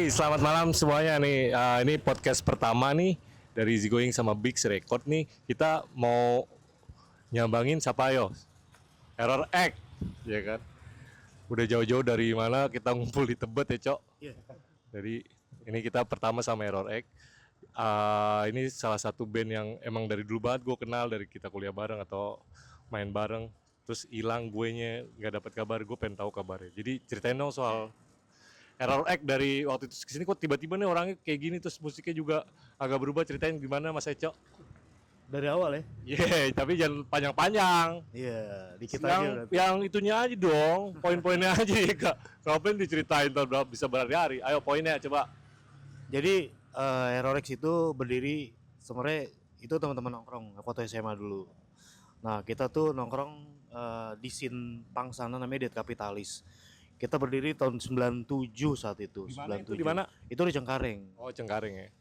Oke, selamat malam semuanya nih. Ini podcast pertama nih dari Easy Going sama Big Record nih. Kita mau nyambangin siapa yo? Error Egg, ya kan? Udah jauh-jauh dari mana kita ngumpul di Tebet ya, Cok? Iya. Jadi ini kita pertama sama Error Egg. Ini salah satu band yang emang dari dulu banget gue kenal, dari kita kuliah bareng atau main bareng. Terus hilang guenya, nggak dapat kabar. Gue pengen tahu kabarnya. Jadi ceritain dong soal Error Egg dari waktu itu kesini kok tiba-tiba nih orangnya kayak gini, terus musiknya juga agak berubah. Ceritain gimana Mas Eco? Dari awal ya? Iya, tapi jangan panjang-panjang. Iya, dikit Yang aja berarti. yang itunya aja dong, poin-poinnya aja ya kak. Ngapain diceritain berapa bisa berhari-hari? Ayo poinnya coba. Jadi Herorex itu berdiri sebenarnya itu teman-teman nongkrong waktu SMA dulu. Nah, kita tuh nongkrong di scene punk sana namanya Dead Kapitalis. Kita berdiri tahun 97 saat itu. Di mana itu? 97. Di mana? Itu di Cengkareng. Oh Cengkareng ya.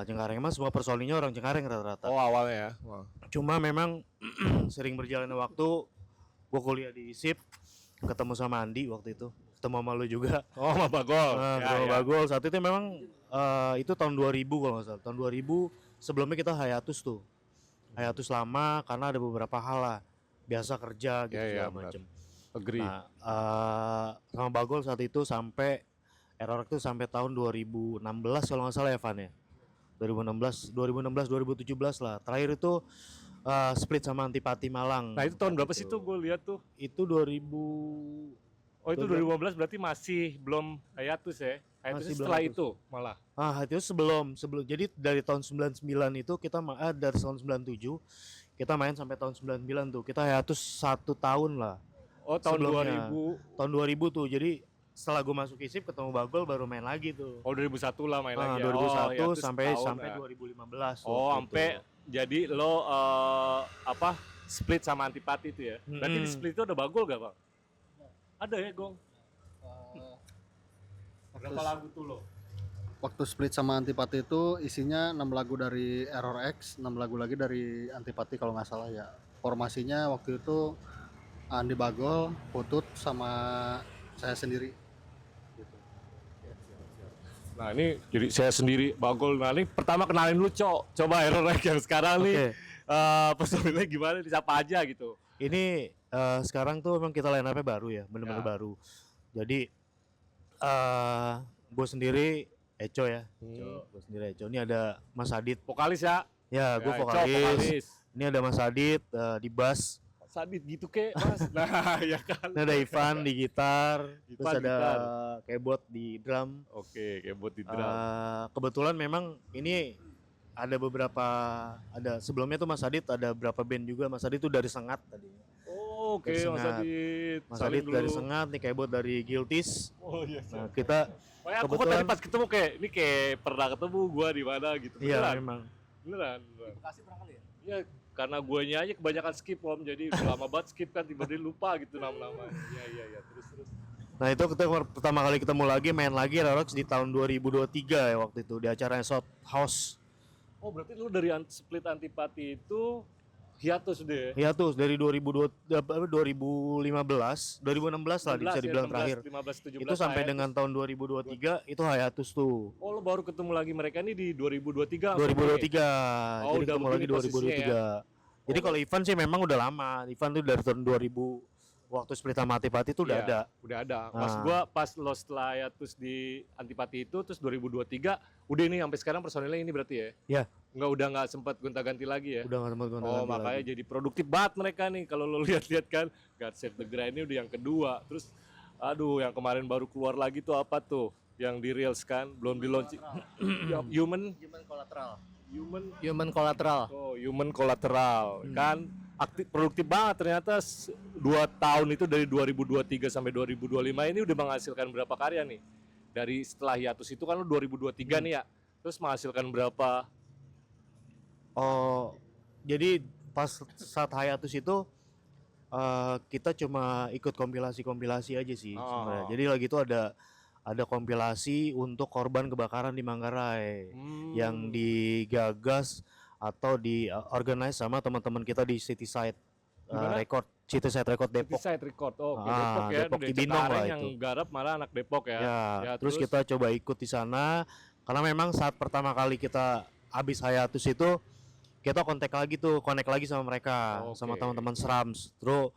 Cengkareng emang semua personilnya orang Cengkareng rata-rata. Oh awalnya ya. Wah. Cuma memang sering berjalannya waktu, gue kuliah di ISIP, ketemu sama Andi waktu itu, ketemu sama lu juga. Oh sama Bagol. Ketemu Ya. Bagol saat itu memang itu tahun 2000 kalau nggak salah. Tahun 2000 sebelumnya kita hiatus tuh, hiatus lama karena ada beberapa hal lah, biasa kerja gitu Ya, segala benar. macem. Agree. Nah, sama Bagol saat itu sampai Error itu sampai tahun 2016 kalau nggak salah ya Van ya. 2016, 2017 lah. Terakhir itu split sama Antipati Malang. Nah itu tahun berapa sih tuh gue lihat tuh? Itu 2000. Oh itu 2015 berarti masih belum hiatus ya? Hiatus Masih belum setelah hiatus. itu malah. Itu sebelum. Jadi dari tahun 99 itu kita dari tahun 97 kita main sampai tahun 99 tuh. Kita hiatus 1 tahun lah. Oh tahun Sebelumnya. 2000. Tahun 2000 tuh. Jadi setelah gue masuk ISIP ketemu Bagol baru main lagi tuh. Oh 2001 lah main lagi ya. 2001 Oh, hiatus sampai setahun, ya. 2015. Oh, waktu sampai itu. jadi lo split sama Antipati itu ya. Berarti di split itu ada Bagol gak, Bang? Ada ya, Gong. Berapa lagu tuh lo? Waktu split sama Antipati itu isinya 6 lagu dari Error X, 6 lagu lagi dari Antipati kalau nggak salah ya. Formasinya waktu itu Andi Bagol, Putut, sama saya sendiri. Gitu. Nah, ini jadi saya sendiri Bagol. Nah, ini pertama kenalin lu, Cok. Coba Error Egg yang sekarang nih. Personilnya gimana, siapa aja gitu. Ini sekarang tuh memang kita line up-nya baru ya, bener-bener Ya. baru. Jadi gue sendiri Eco ya, gue sendiri Eco. Ini ada Mas Adit, Vokalis ya. ya gue Ya, Cok, vokalis. Ini ada Mas Adit di bass. Sadit gitu kek, Mas. Nah, ya kan. Ini ada Ivan di gitar, terus Ivan ada gitar. keyboard di drum. Oke, kayak buat di drum. Kebetulan memang ini ada beberapa, ada sebelumnya tuh Mas Adit ada berapa band juga. Mas Adit tuh dari Sengat tadi. Oh, oke, dari Mas Sengat. Adit. Mas Salim Adit dulu. dari Sengat, nih keyboard dari Guilties. Oh, iya. Nah, kita Makanya aku kok tadi pas ketemu kayak ini kayak pernah ketemu gua di mana gitu. iya Beneran. memang. Beneran. Bekasi pernah kali ya? Iya, karena guanya aja kebanyakan skip Om. Jadi udah lama banget skip kan tiba-tiba lupa gitu nama-nama. Iya, terus. Nah itu kita pertama kali ketemu lagi main lagi Rarox di tahun 2023 ya waktu itu di acara South House. Oh, berarti lu dari split Antipati itu hiatus deh. Ya tuh dari 2015 lah bisa dibilang terakhir. 15, 17 Itu sampai hiatus. dengan tahun 2023 itu hiatus tuh. Oh, lu baru ketemu lagi mereka ini di 2023. 2023. Oh, Jadi udah ketemu lagi begini posisinya 2023. Jadi kalau Ivan sih memang udah lama. Ivan tuh dari tahun 2000 waktu split sama Antipati itu udah Iya, ada. Udah ada. Mas Nah. gua pas lo setelah hiatus di Antipati itu terus 2023 udah ini sampai sekarang personilnya ini berarti ya. Ya, Udah nggak sempat gonta-ganti lagi ya. udah nggak sempat gonta-ganti Oh, makanya lagi. jadi produktif banget mereka nih kalau lo lihat-lihat kan. God Save the Grind ini udah yang kedua. Terus aduh yang kemarin baru keluar lagi tuh apa tuh? Yang di Reels kan belum di launching. Human Human Collateral. Oh, Human Collateral kan aktif produktif banget ternyata 2 tahun itu dari 2023 sampai 2025 ini udah menghasilkan berapa karya nih? Dari setelah hiatus itu kan lo 2023 nih ya. Terus menghasilkan berapa? Oh, jadi pas saat hiatus itu kita cuma ikut kompilasi aja sih sebenarnya. Jadi lagi itu ada kompilasi untuk korban kebakaran di Manggarai yang digagas atau di organize sama teman-teman kita di City Side. record Cityside Record Depok. Side record. Oh, oke, Ah, Depok ya. Depok Udah Cibinong lah Cengkareng yang itu. garap malah anak Depok ya. Ya, terus kita coba ikut di sana karena memang saat pertama kali kita habis hiatus itu kita connect lagi sama mereka, sama Oke. teman-teman Srams. Terus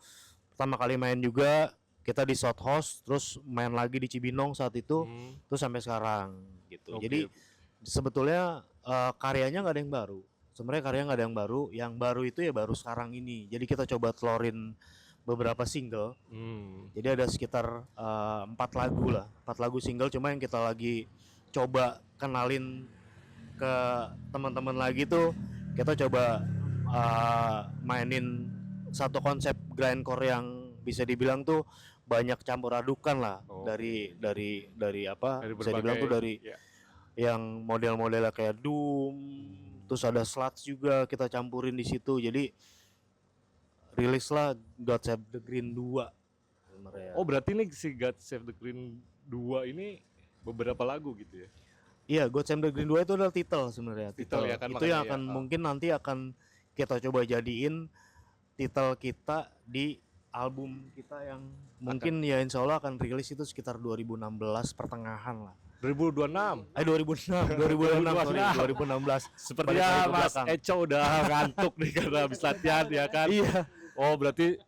pertama kali main juga kita di South House, terus main lagi di Cibinong saat itu, Hmm, terus sampai sekarang gitu. oke. Jadi sebetulnya karyanya nggak ada yang baru. Sebenarnya karyanya nggak ada yang baru itu ya baru sekarang ini. Jadi kita coba telorin beberapa single. Hmm. Jadi ada sekitar 4 lagu single. Cuma yang kita lagi coba kenalin ke teman-teman lagi tuh kita coba mainin satu konsep grindcore yang bisa dibilang tuh banyak campur adukan lah Oh. dari apa Dari bisa dibilang tuh dari ya. yang model-modelnya kayak doom, terus ada sludge juga kita campurin di situ. Jadi rilis lah God Save the Green 2 sebenarnya. Oh, berarti nih si God Save the Queen 2 ini beberapa lagu gitu ya. Iya, God Save the Green 2 itu adalah titel sebenarnya. Titel ya kan, Itu yang makanya akan ya. mungkin nanti akan kita coba jadiin titel kita di album kita yang mungkin ya insya Allah akan rilis itu sekitar 2016 pertengahan lah. 2026. 2016. Sepertinya Balik lagi ke Mas belakang. Eco udah ngantuk nih karena habis latihan ya kan. Iya. Oh, berarti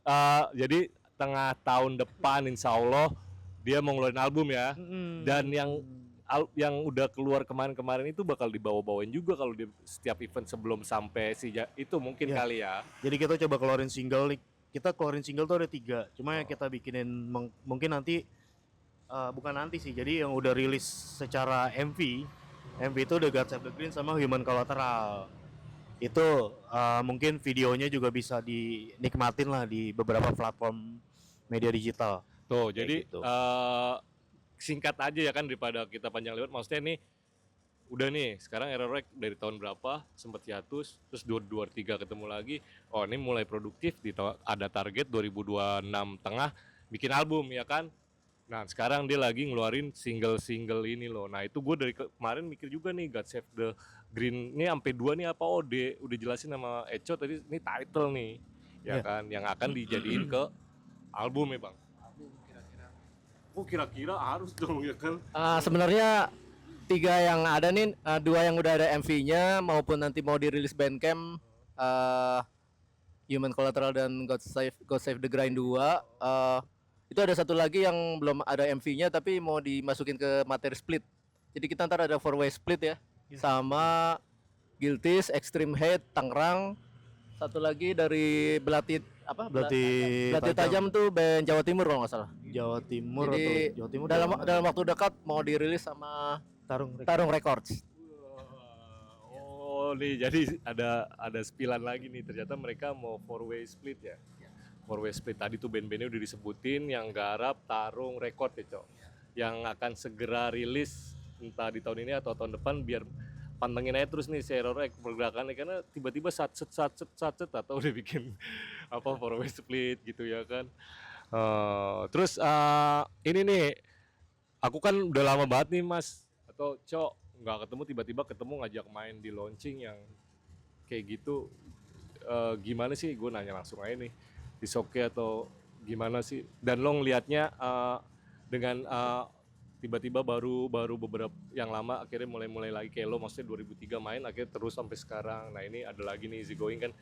jadi tengah tahun depan insya Allah dia mau ngeluarin album ya. Dan yang udah keluar kemarin-kemarin itu bakal dibawa-bawain juga kalau di setiap event sebelum sampai itu mungkin Iya. kali ya. Jadi kita coba keluarin single nih. Kita keluarin single tuh ada 3. Cuma yang kita bikinin mungkin nanti bukan nanti sih. Jadi yang udah rilis secara MV itu udah God Save the Green sama Human Collateral. Itu mungkin videonya juga bisa dinikmatin lah di beberapa platform media digital. Tuh, Kayak jadi gitu. singkat aja ya kan daripada kita panjang lebar. Maksudnya nih udah nih sekarang Error Rec dari tahun berapa sempat hiatus, terus 2023 ketemu lagi. Oh, ini mulai produktif ada target 2026 tengah bikin album ya kan. Nah, sekarang dia lagi ngeluarin single-single ini loh. Nah, itu gue dari kemarin mikir juga nih God Save the Green ini sampai 2 nih apa udah jelasin sama Eco tadi ini title nih. Ya Iya. kan yang akan dijadiin ke album ya, Bang. Oh, kira-kira harus dong ya kan. Sebenarnya 3 yang ada nih, 2 yang udah ada MV-nya maupun nanti mau dirilis Bandcamp, Human Collateral dan God Save the Grind 2. Itu ada satu lagi yang belum ada MV-nya tapi mau dimasukin ke materi split. Jadi kita ntar ada 4-way split ya. Sama Guilties, Extreme Hate, Tangerang. Satu lagi dari Belati Belati Tajam tuh band Jawa Timur kalau nggak salah. Jawa Timur Jadi atau Jawa Timur dalam waktu dekat mau dirilis sama Tarung Tarung Records. Oh, nih jadi ada spilan lagi nih. Ternyata mereka mau 4-way split ya. 4-way split tadi tuh band-bandnya udah disebutin yang garap Tarung Record ya, Cok. Yang akan segera rilis entah di tahun ini atau tahun depan biar pantengin aja terus nih si Error Rec pergerakannya karena tiba-tiba satset atau udah bikin apa 4-way split gitu ya kan. Terus ini nih aku kan udah lama banget nih Mas atau Cok nggak ketemu tiba-tiba ketemu ngajak main di launching yang kayak gitu. Gimana sih gue nanya langsung aja nih di Soke atau gimana sih dan lo ngelihatnya dengan tiba-tiba baru beberapa yang lama akhirnya mulai lagi kayak lo maksudnya 2003 main akhirnya terus sampai sekarang. Nah ini ada lagi nih Easy Going kan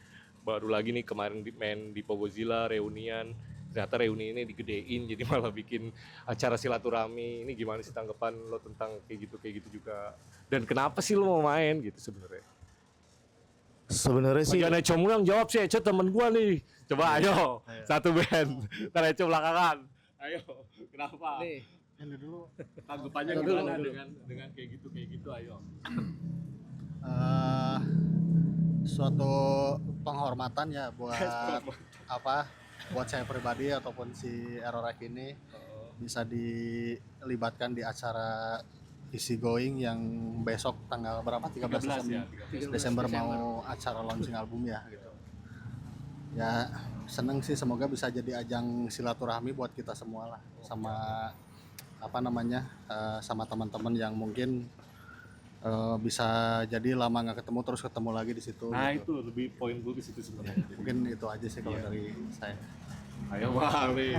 baru lagi nih kemarin main di Pogozilla reunian, ternyata reuni ini digedein jadi malah bikin acara silaturahmi. Ini gimana sih tanggapan lo tentang kayak gitu juga dan kenapa sih lo mau main gitu sebenarnya? Sebenarnya sih Jangan Eco mulu yang jawab sih, Eco temen gua nih. Coba ayo, satu band. Ntar Eco belakangan. Ayo, kenapa? Nih, Ini dulu. Tanggapannya Dulu, gimana dulu. dengan kayak gitu ayo. Suatu penghormatan ya buat buat saya pribadi ataupun si Error Rec ini bisa dilibatkan di acara Easy Going yang besok tanggal berapa 13 Desember, 13. Desember mau acara launching album ya gitu. Ya seneng sih, semoga bisa jadi ajang silaturahmi buat kita semua lah sama sama teman-teman yang mungkin bisa jadi lama nggak ketemu terus ketemu lagi di situ Nah gitu. itu lebih poin gue ke situ sebenarnya. Mungkin itu aja sih kalau dari saya. Ayo Bang nih.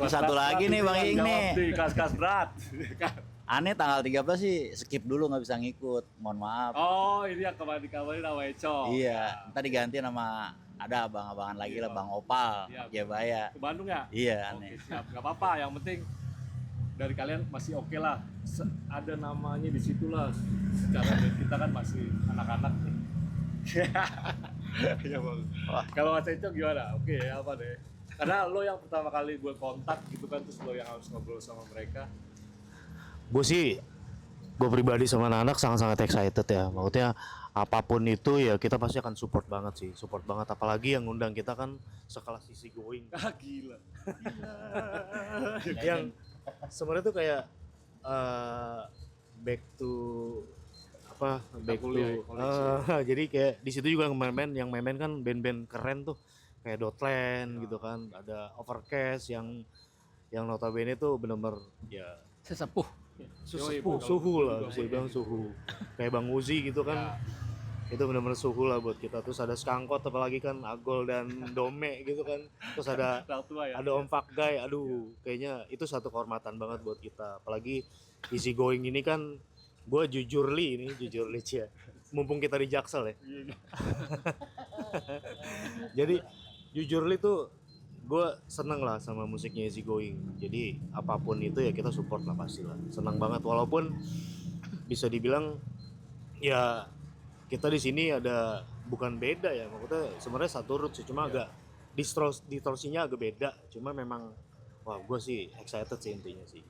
Satu lagi nih, Bang Ing nih. Kas berat. Aneh tanggal 13 sih skip dulu nggak bisa ngikut. Mohon maaf. Oh ini yang kemarin dikabarin sama Eco. Iya, ntar diganti nama ada abang-abangan lagi lah, Bang Opal, Iya. Jabaya. Ke Bandung ya? Iya, Oke aneh. siap. Gak apa-apa. Yang penting dari kalian masih oke lah. Ada namanya di situ lah. Secara kita kan masih anak-anak nih. Iya Bang. Kalau Mas Eco gimana? Oke ya apa deh? Karena lo yang pertama kali gue kontak gitu kan, terus lo yang harus ngobrol sama mereka. Gue pribadi sama anak-anak sangat-sangat excited ya. Maksudnya apapun itu ya kita pasti akan support banget sih, support banget. Apalagi yang ngundang kita kan sekelas Easy Going. Ah gila. Yang sebenarnya tuh kayak back to apa? Back to kuliah, koleksi. jadi kayak di situ juga yang main kan band-band keren tuh kayak Dotland gitu kan. Ada Overcast yang notabene tuh bener-bener ya Sesepuh. suhu lah, bisa bilang suhu. Kayak Bang Uzi gitu kan. Itu benar-benar suhu lah buat kita. Terus ada Skangkot apalagi kan, Agol dan Dome gitu kan. Terus ada Orang tua ya. Om Fakgai. Aduh, kayaknya itu satu kehormatan banget buat kita. Apalagi Easy Going ini kan gue jujur Cia. Mumpung kita di Jaksel ya. Jadi jujur tuh gue seneng lah sama musiknya Easy Going. Jadi apapun itu ya kita support lah pasti lah. Senang banget walaupun bisa dibilang ya kita di sini ada bukan beda ya, maksudnya sebenarnya satu root sih, cuma agak distorsinya agak beda. Cuma memang wah gue sih excited sih intinya sih.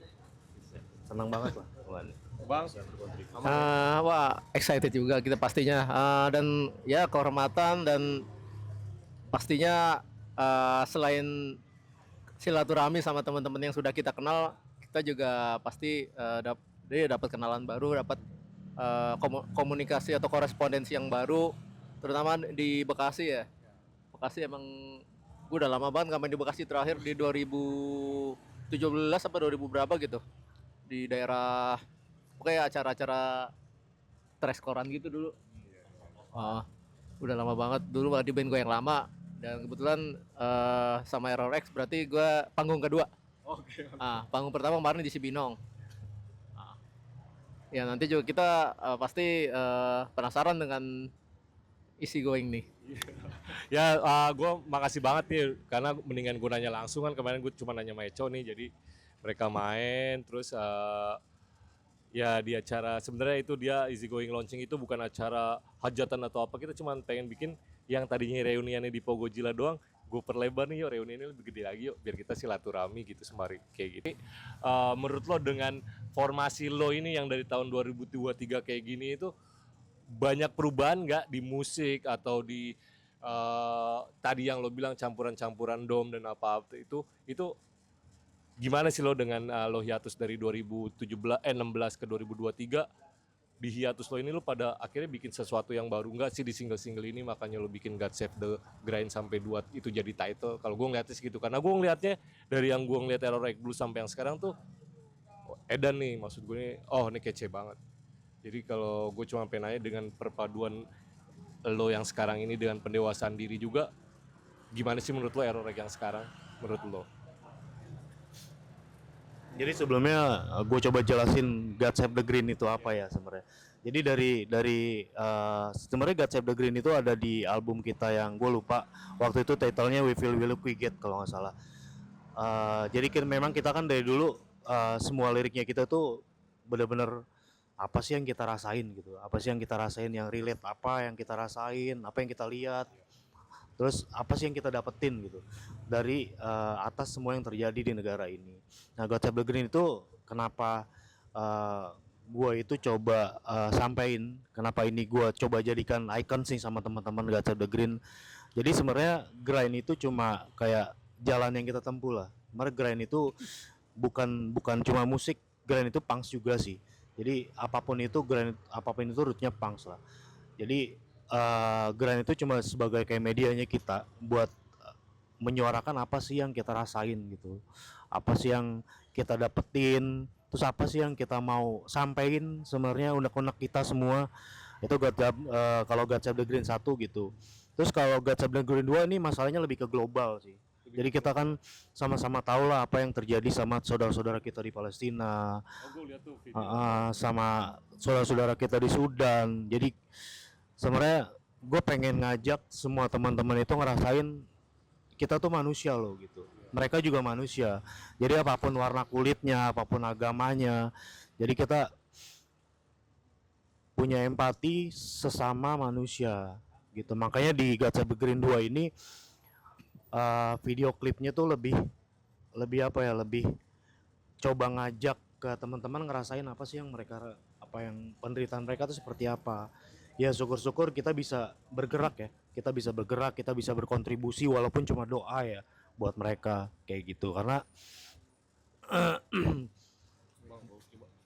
Senang banget lah. Bang, Wah, excited juga kita pastinya. Dan ya kehormatan dan pastinya selain silaturahmi sama teman-teman yang sudah kita kenal, kita juga pasti dapat kenalan baru, dapat komunikasi atau korespondensi yang baru, terutama di Bekasi ya. Bekasi emang gue udah lama banget nggak main di Bekasi, terakhir di 2017 apa 2000 berapa gitu, di daerah pokoknya acara-acara trash koran gitu dulu. Udah lama banget dulu di band gue yang lama, dan kebetulan sama Error X berarti gue panggung kedua. oke. Panggung pertama kemarin di Cibinong. Ya nanti juga kita pasti penasaran dengan Easy Going nih. Ya, gue makasih banget nih karena mendingan gue nanya langsung kan, kemarin gue cuma nanya sama Eco nih, jadi mereka main terus ya di acara sebenarnya itu dia Easy Going launching itu bukan acara hajatan atau apa, kita cuma pengen bikin yang tadinya reuniannya di Pogojila doang, gue perlebar nih yuk, reuniannya lebih gede lagi yuk biar kita silaturahmi gitu sembari kayak gitu. Menurut lo dengan formasi lo ini yang dari tahun 2023 kayak gini itu banyak perubahan nggak di musik atau di tadi yang lo bilang campuran-campuran dom dan apa itu gimana sih lo dengan lo hiatus dari 2016 ke 2023, di hiatus lo ini lo pada akhirnya bikin sesuatu yang baru nggak sih di single-single ini, makanya lo bikin God Save the Grind sampai 2 itu jadi title. Kalau gue ngeliatnya segitu, karena gue ngeliatnya dari yang gue ngeliat Error Egg dulu sampai yang sekarang tuh edan nih, maksud gue nih, oh ini kece banget. Jadi kalau gue cuma pengen nanya dengan perpaduan lo yang sekarang ini dengan pendewasaan diri juga, gimana sih menurut lo Error Egg yang sekarang menurut lo? Jadi sebelumnya gue coba jelasin God Save the Green itu apa ya sebenarnya. Jadi dari sebenarnya God Save the Green itu ada di album kita yang gue lupa waktu itu titlenya We Feel We Look We Get kalau nggak salah. Jadi memang kita kan dari dulu semua liriknya kita tuh bener-bener apa sih yang kita rasain gitu, apa sih yang kita rasain yang relate, apa yang kita rasain, apa yang kita lihat, terus apa sih yang kita dapetin gitu dari atas semua yang terjadi di negara ini. Nah, God Save the Green itu kenapa gue itu coba sampein, kenapa ini gue coba jadikan icon sih sama teman-teman God Save the Green. Jadi sebenarnya grind itu cuma kayak jalan yang kita tempuh lah. Sebenarnya grind itu bukan cuma musik, grind itu punks juga sih. Jadi apapun itu rootnya punks lah. Jadi grind itu cuma sebagai kayak medianya kita buat menyuarakan apa sih yang kita rasain gitu, apa sih yang kita dapetin, Terus apa sih yang kita mau sampein sebenarnya unek-unek kita semua itu kalau God Save the Green 1 gitu. Terus kalau God Save the Green 2 ini masalahnya lebih ke global sih. Jadi kita kan sama-sama tahu lah apa yang terjadi sama saudara-saudara kita di Palestina, Oh, gue lihat tuh video. sama saudara-saudara kita di Sudan. Jadi sebenarnya gue pengen ngajak semua teman-teman itu ngerasain kita tuh manusia loh gitu. Mereka juga manusia. Jadi apapun warna kulitnya, apapun agamanya, jadi kita punya empati sesama manusia gitu. Makanya di God Save the Green 2 ini video klipnya tuh lebih apa ya, lebih coba ngajak ke teman-teman ngerasain apa sih yang penderitaan mereka tuh seperti apa. Ya syukur-syukur kita bisa bergerak ya, kita bisa berkontribusi walaupun cuma doa ya buat mereka kayak gitu, karena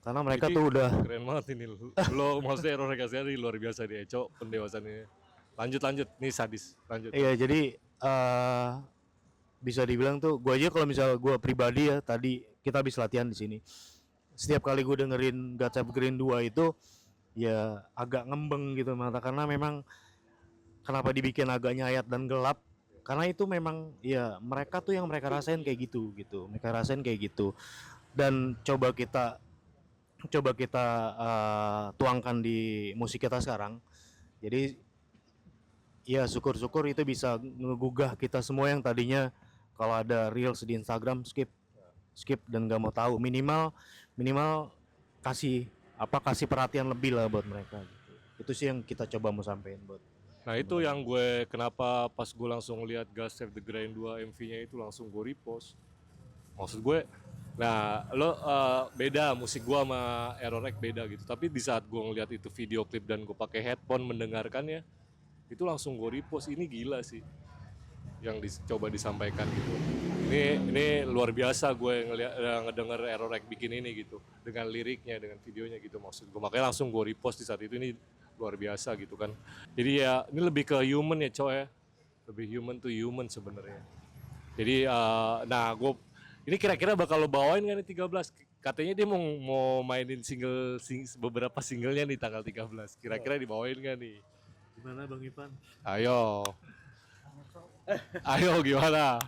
mereka Jadi, tuh udah keren banget ini lo maksudnya Error Egg asli luar biasa di Eco pendewasannya. Lanjut nih sadis lanjut. iya. Jadi bisa dibilang tuh gue aja kalau misalnya gue pribadi ya, tadi kita habis latihan di sini, setiap kali gue dengerin God Save the Green 2 itu ya agak ngembeng gitu mata, karena memang kenapa dibikin agak nyayat dan gelap, karena itu memang ya mereka tuh yang mereka rasain kayak gitu mereka rasain kayak gitu, dan coba kita tuangkan di musik kita sekarang. Jadi ya syukur-syukur itu bisa ngegugah kita semua yang tadinya kalau ada reels di Instagram skip dan gak mau tahu, minimal kasih perhatian lebih lah buat mereka gitu. Itu sih yang kita coba mau sampein buat. Nah itu yang gue kenapa pas gue langsung lihat God Save the Green 2 MV-nya itu langsung gue repost. Maksud gue, nah lo beda musik gue sama Error Egg beda gitu. Tapi di saat gue ngeliat itu video klip dan gue pakai headphone mendengarkannya, itu langsung gue repost. Ini gila sih yang coba disampaikan gitu. Ini luar biasa gue ngedenger Error Egg bikin ini gitu, dengan liriknya, dengan videonya gitu maksud gue. Makanya langsung gue repost di saat itu. Ini luar biasa gitu kan. Jadi ya ini lebih ke human ya coy ya, lebih human to human sebenarnya. Jadi nah gue ini kira-kira bakal lo bawain kan nih 13. Katanya dia mau mainin beberapa singlenya nih tanggal 13. Kira-kira dibawain gak nih? Gimana Bang Ipan? Ayo gimana?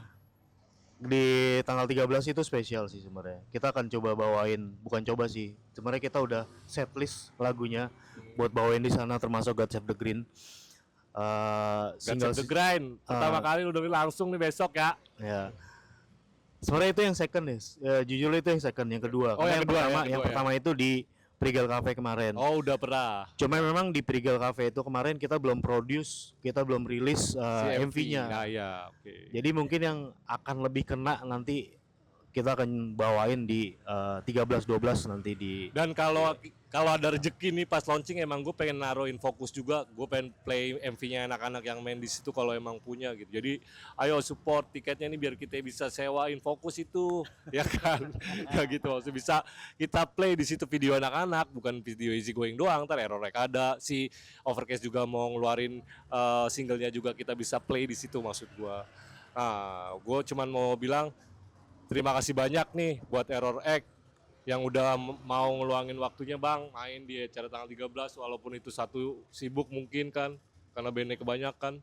Di tanggal 13 itu spesial sih sebenarnya. Kita akan coba bawain, bukan coba sih. Sebenarnya kita udah setlist lagunya buat bawain di sana, termasuk God Save the Green. God Save the Grind pertama kali udah langsung nih besok ya. Ya. Sebenarnya itu yang second ya. Jujur itu yang second, yang kedua. Oh, Karena yang kedua, pertama itu di Prigel Cafe kemarin. Oh udah pernah. Cuma memang di Prigel Cafe itu kemarin kita belum produce, kita belum rilis MV-nya. Nah, ya, oke. Jadi mungkin yang akan lebih kena nanti kita akan bawain di 13-12 nanti di. Dan kalau ada rezeki nih pas launching, emang gue pengen naruhin fokus juga. Gue pengen play MV-nya anak-anak yang main di situ kalau emang punya gitu. Jadi ayo support tiketnya nih biar kita bisa sewain fokus itu, ya kan? Ya gitu. Maksudnya bisa kita play di situ video anak-anak, bukan video easy going doang. Ntar Error Egg ada, si Overcast juga mau ngeluarin singlenya juga kita bisa play di situ maksud gue. Nah, gue cuman mau bilang terima kasih banyak nih buat Error Egg yang udah mau ngeluangin waktunya Bang main di acara tanggal 13 walaupun itu satu sibuk mungkin kan karena bandnya kebanyakan.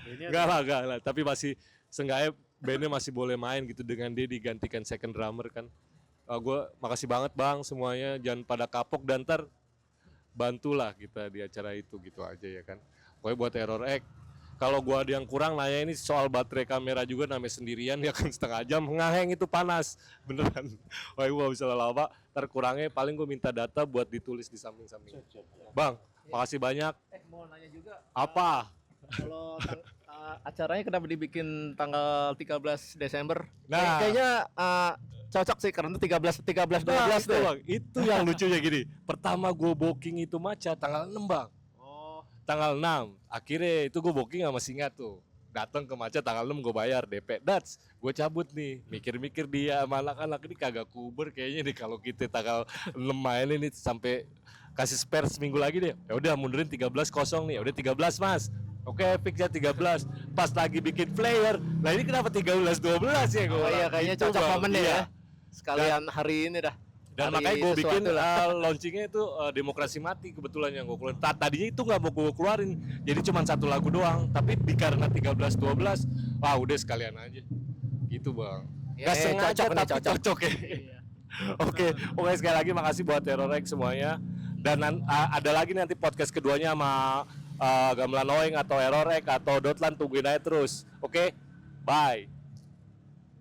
Enggak lah, tapi masih seenggaknya bandnya masih boleh main gitu dengan dia digantikan second drummer kan. Gue makasih banget Bang semuanya, jangan pada kapok dan ntar bantulah kita di acara itu gitu aja ya kan. Pokoknya buat Error Egg, kalau gua ada yang kurang nanya ini soal baterai kamera juga namanya sendirian ya kan setengah jam ngeheng itu panas beneran. Wah gua bisa lama, ntar kurangnya paling gua minta data buat ditulis di samping-samping. Bang, makasih banyak. Mau nanya juga. Apa? Kalau acaranya kenapa dibikin tanggal 13 Desember? Nah. Kayaknya cocok sih karena 13 12 Nah, itu, tuh. Bang. Itu yang lucunya gini. Pertama gua booking itu Maca tanggal 6 Bang. Tanggal 6, akhirnya itu gue booking sama Singa tuh. Datang ke Maca tanggal 6 gue bayar DP. Dats, gue cabut nih. Mikir-mikir dia sama anak-anak ini kagak kuber kayaknya nih kalau kita tanggal 6 main ini sampai kasih spare seminggu lagi deh. Ya udah mundurin 13 kosong nih. Ya udah 13 Mas. Oke, fix ya 13. Pas lagi bikin player. Nah, ini kenapa 13 12 ya gue. Oh iya, kayaknya cocok momen deh ya. sekalian hari ini dah. Dan Hari makanya gue bikin sesuatu lah. launchingnya itu Demokrasi Mati kebetulan yang gue keluarin. Tadinya itu nggak mau gue keluarin, jadi cuma satu lagu doang. Tapi karena 13-12, wah udah sekalian aja. Gitu bang. Ya, Gak sengaja cocok nih, tapi cocok. cocok ya. Oke, sekali lagi makasih buat Error X semuanya. Dan ada lagi nanti podcast keduanya sama Gamelan Oeng atau Error X atau Dotlan, tungguin aja terus. Oke, bye.